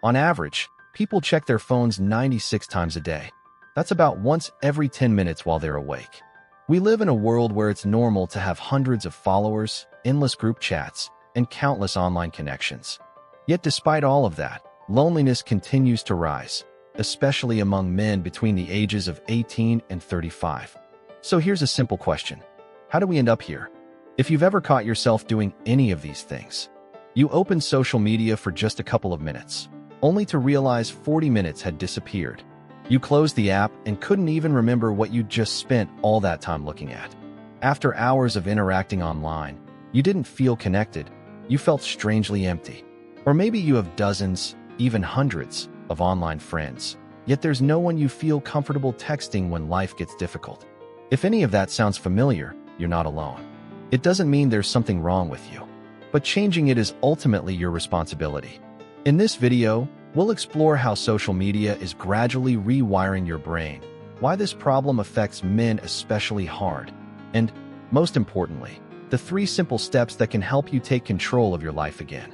On average, people check their phones 96 times a day. That's about once every 10 minutes while they're awake. We live in a world where it's normal to have hundreds of followers, endless group chats, and countless online connections. Yet despite all of that, loneliness continues to rise, especially among men between the ages of 18 and 35. So here's a simple question. How do we end up here? If you've ever caught yourself doing any of these things, you opened social media for just a couple of minutes, only to realize 40 minutes had disappeared. You closed the app and couldn't even remember what you'd just spent all that time looking at. After hours of interacting online, you didn't feel connected. You felt strangely empty. Or maybe you have dozens, even hundreds, of online friends, yet there's no one you feel comfortable texting when life gets difficult. If any of that sounds familiar, you're not alone. It doesn't mean there's something wrong with you, but changing it is ultimately your responsibility. In this video, we'll explore how social media is gradually rewiring your brain, why this problem affects men especially hard, and, most importantly, the 3 simple steps that can help you take control of your life again.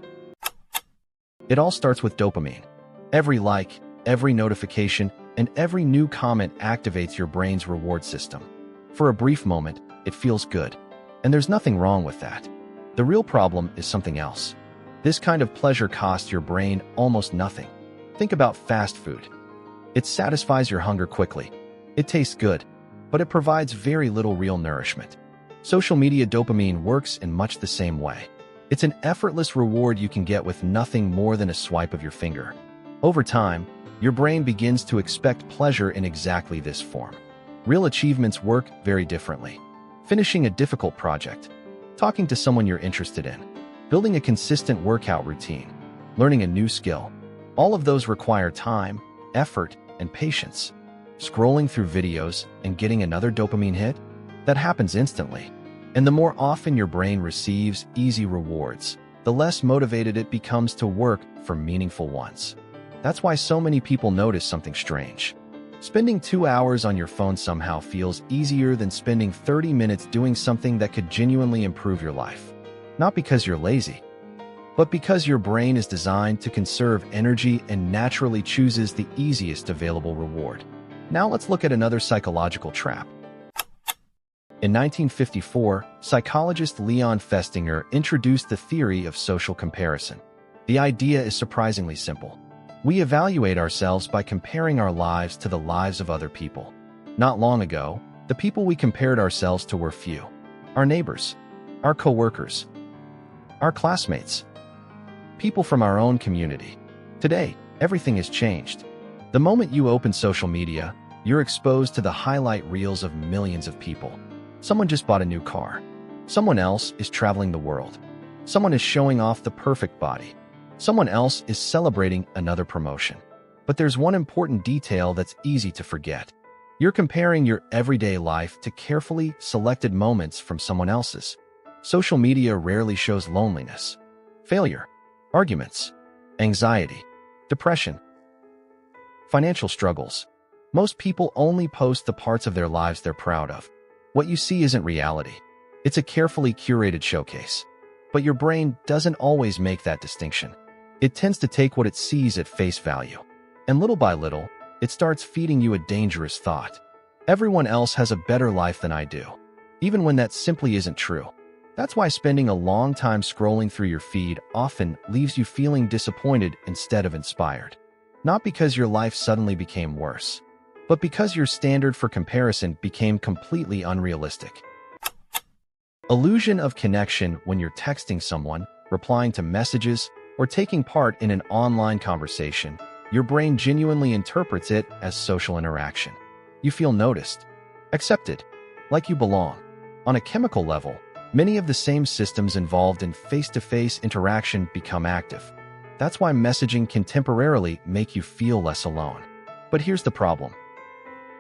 It all starts with dopamine. Every like, every notification, and every new comment activates your brain's reward system. For a brief moment, it feels good, and there's nothing wrong with that. The real problem is something else. This kind of pleasure costs your brain almost nothing. Think about fast food. It satisfies your hunger quickly. It tastes good, but it provides very little real nourishment. Social media dopamine works in much the same way. It's an effortless reward you can get with nothing more than a swipe of your finger. Over time, your brain begins to expect pleasure in exactly this form. Real achievements work very differently. Finishing a difficult project, talking to someone you're interested in, building a consistent workout routine, learning a new skill. All of those require time, effort, and patience. Scrolling through videos and getting another dopamine hit? That happens instantly. And the more often your brain receives easy rewards, the less motivated it becomes to work for meaningful ones. That's why so many people notice something strange. Spending 2 hours on your phone somehow feels easier than spending 30 minutes doing something that could genuinely improve your life. Not because you're lazy, but because your brain is designed to conserve energy and naturally chooses the easiest available reward. Now let's look at another psychological trap. In 1954, psychologist Leon Festinger introduced the theory of social comparison. The idea is surprisingly simple. We evaluate ourselves by comparing our lives to the lives of other people. Not long ago, the people we compared ourselves to were few. Our neighbors, our coworkers, our classmates, people from our own community. Today, everything has changed. The moment you open social media, you're exposed to the highlight reels of millions of people. Someone just bought a new car. Someone else is traveling the world. Someone is showing off the perfect body. Someone else is celebrating another promotion. But there's one important detail that's easy to forget. You're comparing your everyday life to carefully selected moments from someone else's. Social media rarely shows loneliness, failure, arguments, anxiety, depression, financial struggles. Most people only post the parts of their lives they're proud of. What you see isn't reality. It's a carefully curated showcase. But your brain doesn't always make that distinction. It tends to take what it sees at face value. And little by little, it starts feeding you a dangerous thought. Everyone else has a better life than I do, even when that simply isn't true. That's why spending a long time scrolling through your feed often leaves you feeling disappointed instead of inspired. Not because your life suddenly became worse, but because your standard for comparison became completely unrealistic. Illusion of connection. When you're texting someone, replying to messages, or taking part in an online conversation, your brain genuinely interprets it as social interaction. You feel noticed, accepted, like you belong. On a chemical level, many of the same systems involved in face-to-face interaction become active. That's why messaging can temporarily make you feel less alone. But here's the problem.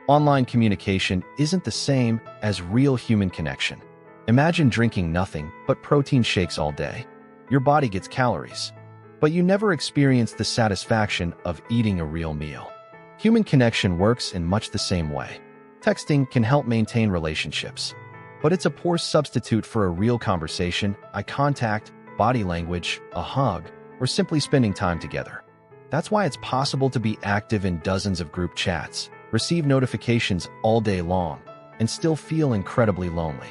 Online communication isn't the same as real human connection. Imagine drinking nothing but protein shakes all day. Your body gets calories, but you never experience the satisfaction of eating a real meal. Human connection works in much the same way. Texting can help maintain relationships, but it's a poor substitute for a real conversation, eye contact, body language, a hug, or simply spending time together. That's why it's possible to be active in dozens of group chats, receive notifications all day long, and still feel incredibly lonely.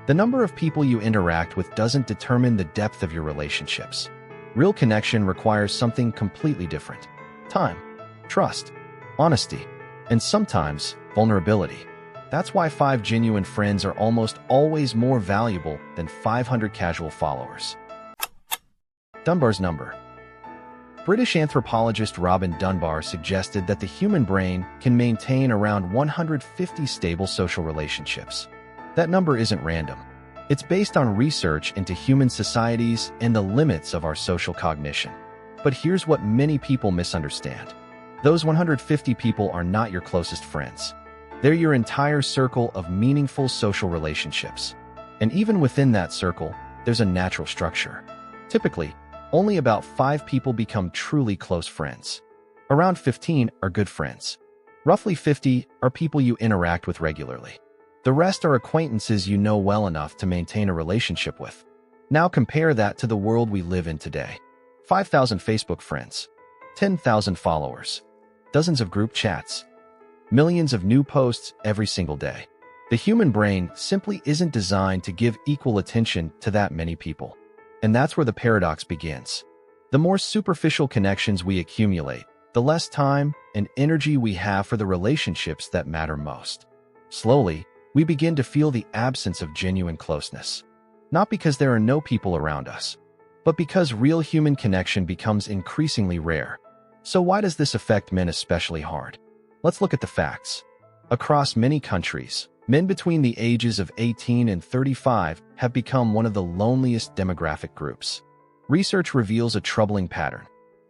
The number of people you interact with doesn't determine the depth of your relationships. Real connection requires something completely different: time, trust, honesty, and sometimes vulnerability. That's why 5 genuine friends are almost always more valuable than 500 casual followers. Dunbar's number. British anthropologist Robin Dunbar suggested that the human brain can maintain around 150 stable social relationships. That number isn't random. It's based on research into human societies and the limits of our social cognition. But here's what many people misunderstand. Those 150 people are not your closest friends. They're your entire circle of meaningful social relationships. And even within that circle, there's a natural structure. Typically, only about 5 people become truly close friends. Around 15 are good friends. Roughly 50 are people you interact with regularly. The rest are acquaintances you know well enough to maintain a relationship with. Now compare that to the world we live in today. 5,000 Facebook friends, 10,000 followers, dozens of group chats, millions of new posts every single day. The human brain simply isn't designed to give equal attention to that many people. And that's where the paradox begins. The more superficial connections we accumulate, the less time and energy we have for the relationships that matter most. Slowly, we begin to feel the absence of genuine closeness. Not because there are no people around us, but because real human connection becomes increasingly rare. So why does this affect men especially hard? Let's look at the facts. Across many countries, men between the ages of 18 and 35 have become one of the loneliest demographic groups. Research reveals a troubling pattern.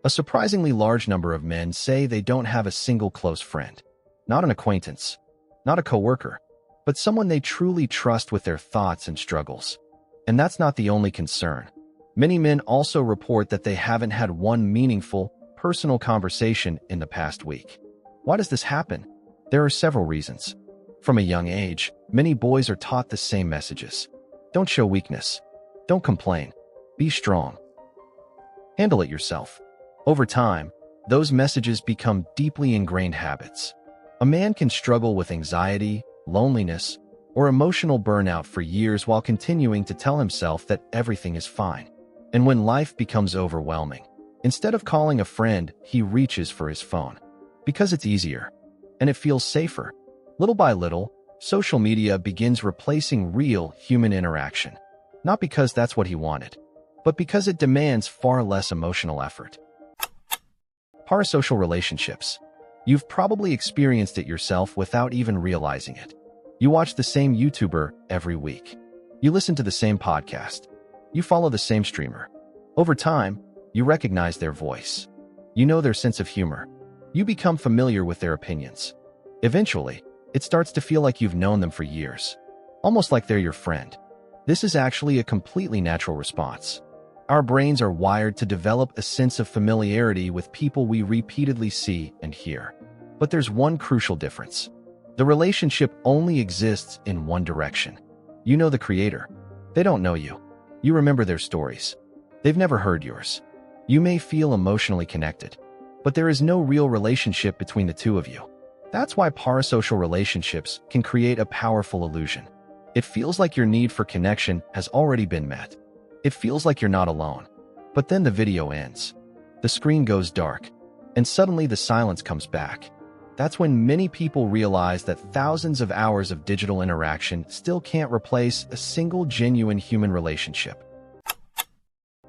A surprisingly large number of men say they don't have a single close friend. Not an acquaintance, not a coworker, but someone they truly trust with their thoughts and struggles. And that's not the only concern. Many men also report that they haven't had one meaningful, personal conversation in the past week. Why does this happen? There are several reasons. From a young age, many boys are taught the same messages. Don't show weakness. Don't complain. Be strong. Handle it yourself. Over time, those messages become deeply ingrained habits. A man can struggle with anxiety, loneliness, or emotional burnout for years while continuing to tell himself that everything is fine. And when life becomes overwhelming, instead of calling a friend, he reaches for his phone. Because it's easier, and it feels safer. Little by little, social media begins replacing real human interaction. Not because that's what he wanted, but because it demands far less emotional effort. Parasocial relationships. You've probably experienced it yourself without even realizing it. You watch the same YouTuber every week. You listen to the same podcast. You follow the same streamer. Over time, you recognize their voice. You know their sense of humor. You become familiar with their opinions. Eventually, it starts to feel like you've known them for years, almost like they're your friend. This is actually a completely natural response. Our brains are wired to develop a sense of familiarity with people we repeatedly see and hear. But there's one crucial difference. The relationship only exists in one direction. You know the creator. They don't know you. You remember their stories. They've never heard yours. You may feel emotionally connected, but there is no real relationship between the two of you. That's why parasocial relationships can create a powerful illusion. It feels like your need for connection has already been met. It feels like you're not alone. But then the video ends. The screen goes dark, and suddenly the silence comes back. That's when many people realize that thousands of hours of digital interaction still can't replace a single genuine human relationship.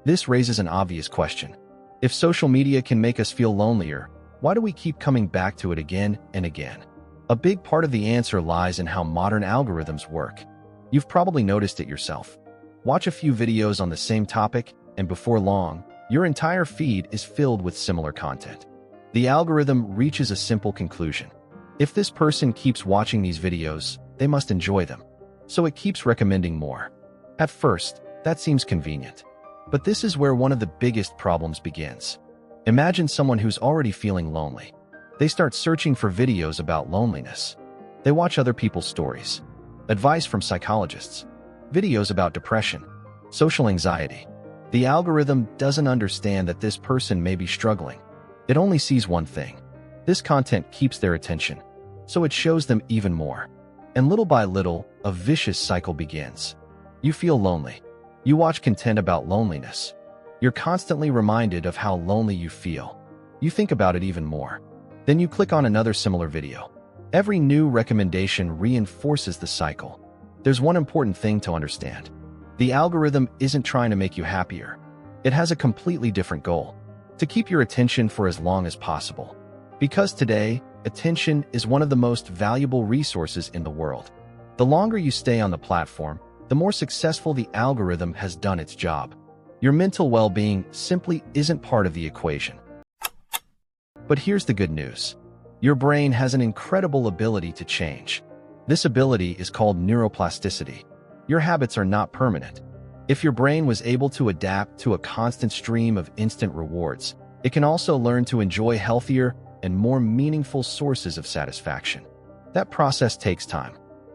This raises an obvious question. If social media can make us feel lonelier, why do we keep coming back to it again and again? A big part of the answer lies in how modern algorithms work. You've probably noticed it yourself. Watch a few videos on the same topic, and before long, your entire feed is filled with similar content. The algorithm reaches a simple conclusion. If this person keeps watching these videos, they must enjoy them. So it keeps recommending more. At first, that seems convenient. But this is where one of the biggest problems begins. Imagine someone who's already feeling lonely. They start searching for videos about loneliness. They watch other people's stories, advice from psychologists, videos about depression, social anxiety. The algorithm doesn't understand that this person may be struggling. It only sees one thing. This content keeps their attention, so it shows them even more. And little by little, a vicious cycle begins. You feel lonely. You watch content about loneliness. You're constantly reminded of how lonely you feel. You think about it even more. Then you click on another similar video. Every new recommendation reinforces the cycle. There's one important thing to understand. The algorithm isn't trying to make you happier. It has a completely different goal: to keep your attention for as long as possible. Because today, attention is one of the most valuable resources in the world. The longer you stay on the platform, the more successful the algorithm has done its job. Your mental well-being simply isn't part of the equation. But here's the good news. Your brain has an incredible ability to change. This ability is called neuroplasticity. Your habits are not permanent. If your brain was able to adapt to a constant stream of instant rewards, it can also learn to enjoy healthier and more meaningful sources of satisfaction. That process takes time,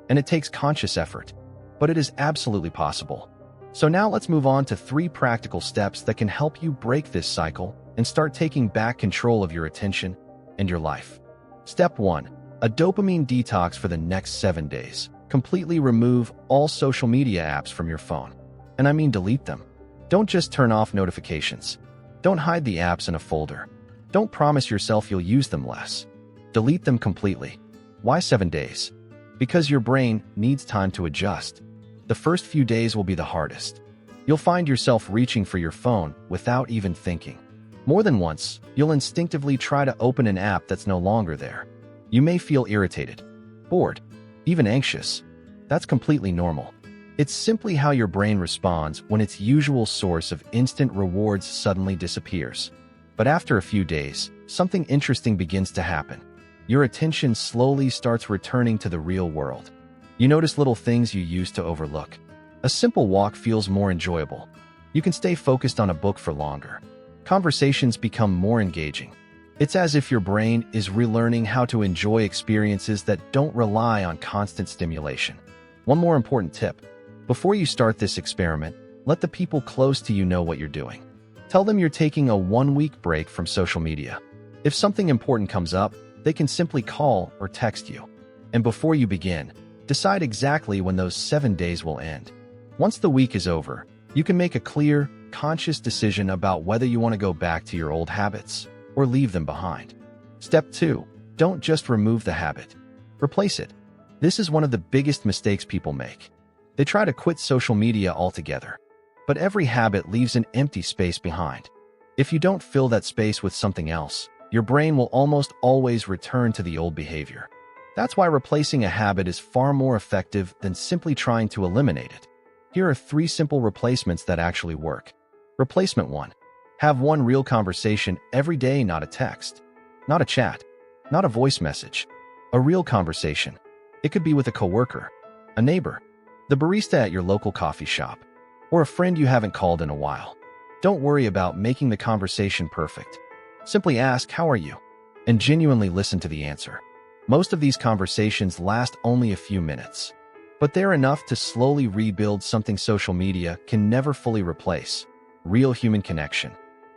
and it takes conscious effort, but it is absolutely possible. So now let's move on to 3 practical steps that can help you break this cycle and start taking back control of your attention and your life. Step 1. A dopamine detox for the next 7 days. Completely remove all social media apps from your phone. And I mean delete them. Don't just turn off notifications. Don't hide the apps in a folder. Don't promise yourself you'll use them less. Delete them completely. Why 7 days? Because your brain needs time to adjust. The first few days will be the hardest. You'll find yourself reaching for your phone without even thinking. More than once, you'll instinctively try to open an app that's no longer there. You may feel irritated, bored, even anxious. That's completely normal. It's simply how your brain responds when its usual source of instant rewards suddenly disappears. But after a few days, something interesting begins to happen. Your attention slowly starts returning to the real world. You notice little things you used to overlook. A simple walk feels more enjoyable. You can stay focused on a book for longer. Conversations become more engaging. It's as if your brain is relearning how to enjoy experiences that don't rely on constant stimulation. One more important tip. Before you start this experiment, let the people close to you know what you're doing. Tell them you're taking a 1-week break from social media. If something important comes up, they can simply call or text you. And before you begin, decide exactly when those 7 days will end. Once the week is over, you can make a clear, conscious decision about whether you want to go back to your old habits or leave them behind. Step 2. Don't just remove the habit. Replace it. This is one of the biggest mistakes people make. They try to quit social media altogether. But every habit leaves an empty space behind. If you don't fill that space with something else, your brain will almost always return to the old behavior. That's why replacing a habit is far more effective than simply trying to eliminate it. Here are 3 simple replacements that actually work. Replacement 1. Have one real conversation every day, not a text, not a chat, not a voice message. A real conversation. It could be with a coworker, a neighbor, the barista at your local coffee shop, or a friend you haven't called in a while. Don't worry about making the conversation perfect. Simply ask, "How are you?" and genuinely listen to the answer. Most of these conversations last only a few minutes, but they're enough to slowly rebuild something social media can never fully replace: real human connection.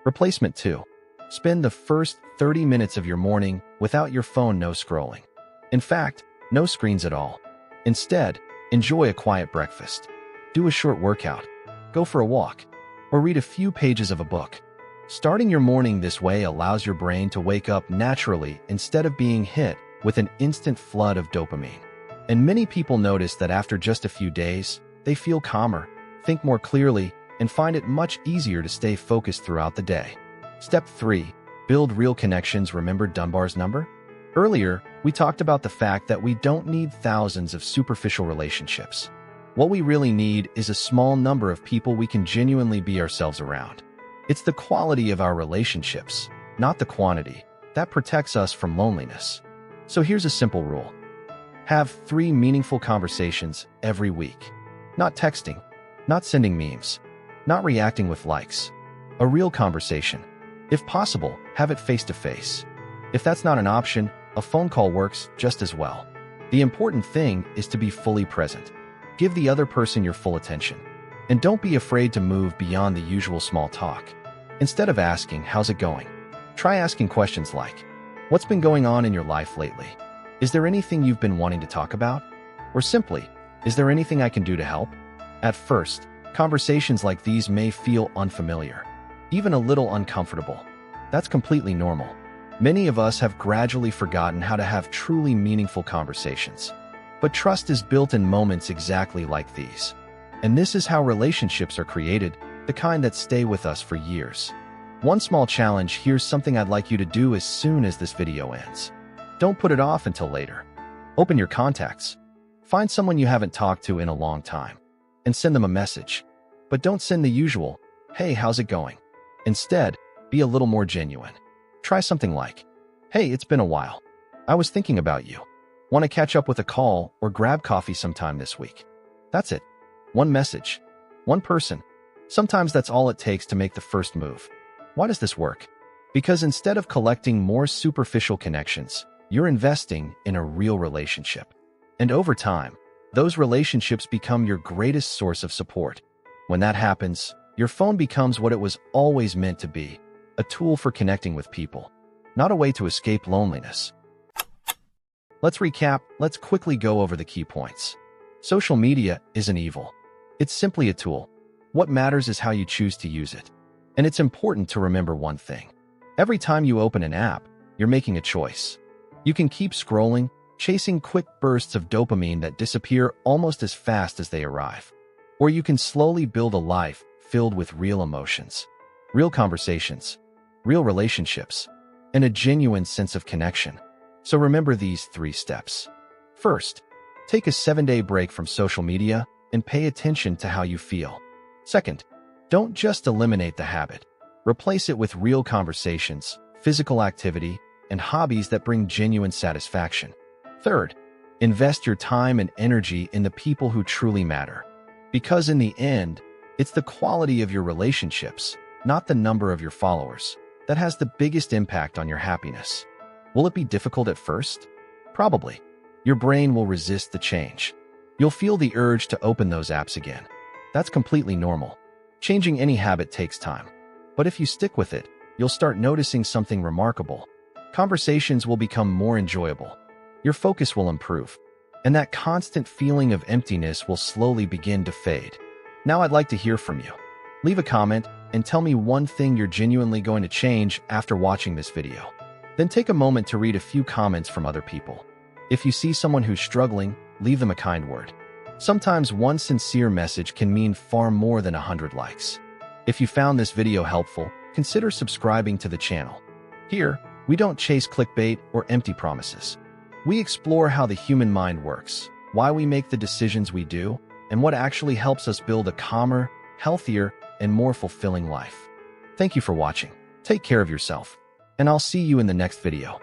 Replacement 2. Spend the first 30 minutes of your morning without your phone, no scrolling. In fact, no screens at all. Instead, enjoy a quiet breakfast. Do a short workout. Go for a walk. Or read a few pages of a book. Starting your morning this way allows your brain to wake up naturally instead of being hit with an instant flood of dopamine. And many people notice that after just a few days, they feel calmer, think more clearly, and find it much easier to stay focused throughout the day. Step 3. Build real connections. Remember Dunbar's number? Earlier, we talked about the fact that we don't need thousands of superficial relationships. What we really need is a small number of people we can genuinely be ourselves around. It's the quality of our relationships, not the quantity, that protects us from loneliness. So here's a simple rule. Have 3 meaningful conversations every week. Not texting, not sending memes, not reacting with likes. A real conversation. If possible, have it face-to-face. If that's not an option, a phone call works just as well. The important thing is to be fully present. Give the other person your full attention. And don't be afraid to move beyond the usual small talk. Instead of asking, "How's it going?" Try asking questions like, what's been going on in your life lately? Is there anything you've been wanting to talk about? Or simply, is there anything I can do to help? At first, conversations like these may feel unfamiliar, even a little uncomfortable. That's completely normal. Many of us have gradually forgotten how to have truly meaningful conversations. But trust is built in moments exactly like these. And this is how relationships are created, the kind that stay with us for years. One small challenge: here's something I'd like you to do as soon as this video ends. Don't put it off until later. Open your contacts. Find someone you haven't talked to in a long time and send them a message. But don't send the usual, "Hey, how's it going?" Instead, be a little more genuine. Try something like, "Hey, it's been a while. I was thinking about you. Want to catch up with a call or grab coffee sometime this week?" That's it. One message. One person. Sometimes that's all it takes to make the first move. Why does this work? Because instead of collecting more superficial connections, you're investing in a real relationship. And over time, those relationships become your greatest source of support. When that happens, your phone becomes what it was always meant to be, a tool for connecting with people, not a way to escape loneliness. Let's recap. Let's quickly go over the key points. Social media isn't evil. It's simply a tool. What matters is how you choose to use it. And it's important to remember one thing. Every time you open an app, you're making a choice. You can keep scrolling, chasing quick bursts of dopamine that disappear almost as fast as they arrive. Or you can slowly build a life filled with real emotions, real conversations, real relationships, and a genuine sense of connection. So remember these 3 steps. First, take a 7-day break from social media and pay attention to how you feel. Second, don't just eliminate the habit. Replace it with real conversations, physical activity, and hobbies that bring genuine satisfaction. Third, invest your time and energy in the people who truly matter. Because in the end, it's the quality of your relationships, not the number of your followers, that has the biggest impact on your happiness. Will it be difficult at first? Probably. Your brain will resist the change. You'll feel the urge to open those apps again. That's completely normal. Changing any habit takes time. But if you stick with it, you'll start noticing something remarkable. Conversations will become more enjoyable. Your focus will improve. And that constant feeling of emptiness will slowly begin to fade. Now I'd like to hear from you. Leave a comment and tell me one thing you're genuinely going to change after watching this video. Then take a moment to read a few comments from other people. If you see someone who's struggling, leave them a kind word. Sometimes one sincere message can mean far more than 100 likes. If you found this video helpful, consider subscribing to the channel. Here, we don't chase clickbait or empty promises. We explore how the human mind works, why we make the decisions we do, and what actually helps us build a calmer, healthier, and more fulfilling life. Thank you for watching. Take care of yourself, and I'll see you in the next video.